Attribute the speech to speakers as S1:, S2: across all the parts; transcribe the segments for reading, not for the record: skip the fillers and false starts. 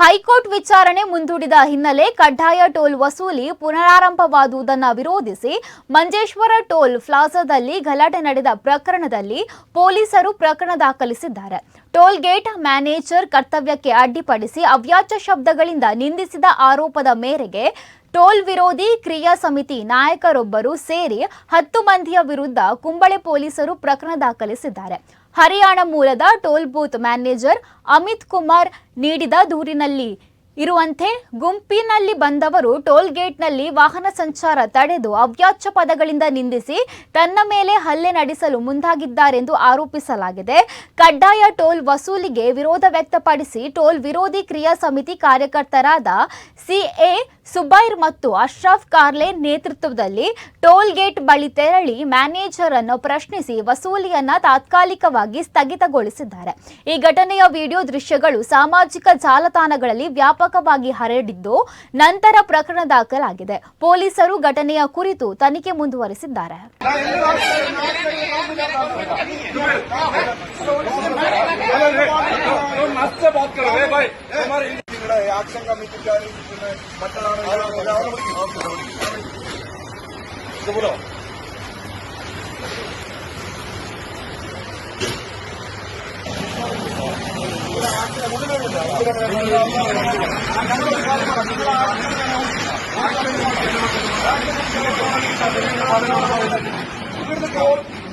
S1: High court ವಿಚಾರಣೆ ಮುಂದೂಡಿದ ಹಿನ್ನೆಲೆ ಕಡ್ಡಾಯ ಟೋಲ್ ವಸೂಲಿ ಪುನರಾರಂಭವಾದುದನ್ನು ವಿರೋಧಿಸಿ ಮಂಜೇಶ್ವರ ಟೋಲ್ ಪ್ಲಾಜಾದಲ್ಲಿ ಗಲಾಟೆ ನಡೆದ ಪ್ರಕರಣದಲ್ಲಿ ಪೊಲೀಸರು ಪ್ರಕರಣ ದಾಖಲಿಸಿದ್ದಾರೆ. ಟೋಲ್ ಗೇಟ್ ಮ್ಯಾನೇಜರ್ ಕರ್ತವ್ಯಕ್ಕೆ ಅಡ್ಡಿಪಡಿಸಿ ಅವ್ಯಾಚ್ಯ ಶಬ್ದಗಳಿಂದ ನಿಂದಿಸಿದ ಆರೋಪದ ಮೇರೆಗೆ ಟೋಲ್ ವಿರೋಧಿ ಕ್ರಿಯಾ ಸಮಿತಿ ನಾಯಕರೊಬ್ಬರು ಸೇರಿ 10 ಮಂದಿಯ ವಿರುದ್ಧ ಕುಂಬಳೆ ಪೊಲೀಸರು ಪ್ರಕರಣ ದಾಖಲಿಸಿದ್ದಾರೆ. ಹರಿಯಾಣ ಮೂಲದ toll booth manager Amit Kumar ನೀಡಿದ ದೂರಿನಲ್ಲಿ ಇರುವಂತೆ ಗುಂಪಿನಲ್ಲಿ ಬಂದವರು ಟೋಲ್ ಗೇಟ್ನಲ್ಲಿ ವಾಹನ ಸಂಚಾರ ತಡೆದು ಅವ್ಯಾಚ್ಯ ಪದಗಳಿಂದ ನಿಂದಿಸಿ ತನ್ನ ಮೇಲೆ ಹಲ್ಲೆ ನಡೆಸಲು ಮುಂದಾಗಿದ್ದಾರೆಂದು ಆರೋಪಿಸಲಾಗಿದೆ. ಕಡ್ಡಾಯ ಟೋಲ್ ವಸೂಲಿಗೆ ವಿರೋಧ ವ್ಯಕ್ತಪಡಿಸಿ ಟೋಲ್ ವಿರೋಧಿ ಕ್ರಿಯಾ ಸಮಿತಿ ಕಾರ್ಯಕರ್ತರಾದ ಸಿಎ ಸುಬೈರ್ ಮತ್ತು ಅಶ್ರಫ್ ಕಾರ್ಲೆ ನೇತೃತ್ವದಲ್ಲಿ ಟೋಲ್ ಗೇಟ್ ಬಳಿ ತೆರಳಿ ಮ್ಯಾನೇಜರ್ ಅನ್ನು ಪ್ರಶ್ನಿಸಿ ವಸೂಲಿಯನ್ನ ತಾತ್ಕಾಲಿಕವಾಗಿ ಸ್ಥಗಿತಗೊಳಿಸಿದ್ದಾರೆ. ಈ ಘಟನೆಯ ವಿಡಿಯೋ ದೃಶ್ಯಗಳು ಸಾಮಾಜಿಕ ಜಾಲತಾಣಗಳಲ್ಲಿ ವ್ಯಾಪಕವಾಗಿ ಹರಡಿದ್ದು ನಂತರ ಪ್ರಕರಣ ದಾಖಲಾಗಿದೆ. ಪೊಲೀಸರು ಘಟನೆಯ ಕುರಿತು ತನಿಖೆ ಮುಂದುವರಿಸಿದ್ದಾರೆ.
S2: एक्शन कमेटी का बोलो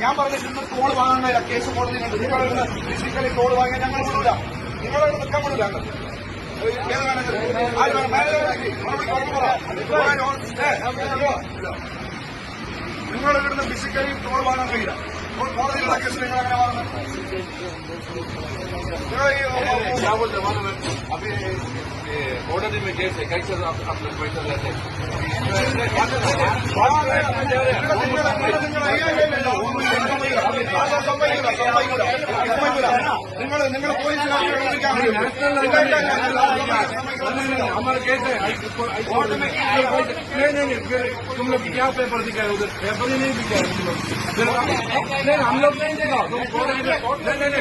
S2: ഞാൻ പറഞ്ഞിട്ടുണ്ട് ടോൾ വാങ്ങാനില്ല കേസ് കോടതിയിലുണ്ട്. ഫിസിക്കലി ടോൾ വാങ്ങിയാൽ ഞങ്ങൾ വിടൂല, നിങ്ങളോട് നിൽക്കാൻ വിടില്ല. നിങ്ങൾ ഇവിടുന്ന് ഫിസിക്കലി ടോൾ വാങ്ങാൻ കഴിയില്ല. കോടതിയിലുള്ള കേസ് നിങ്ങൾ അങ്ങനെ വാങ്ങുന്നത് अभी ऑर्डर में कैसे कैसे आप लोग पैसा लेते हैं? हमारे कैसे कोर्ट में नहीं तुम लोग क्या पेपर दिखाए? उधर पेपर ही नहीं दिखाए तुम लोग. नहीं हम लोग नहीं दिखा. नहीं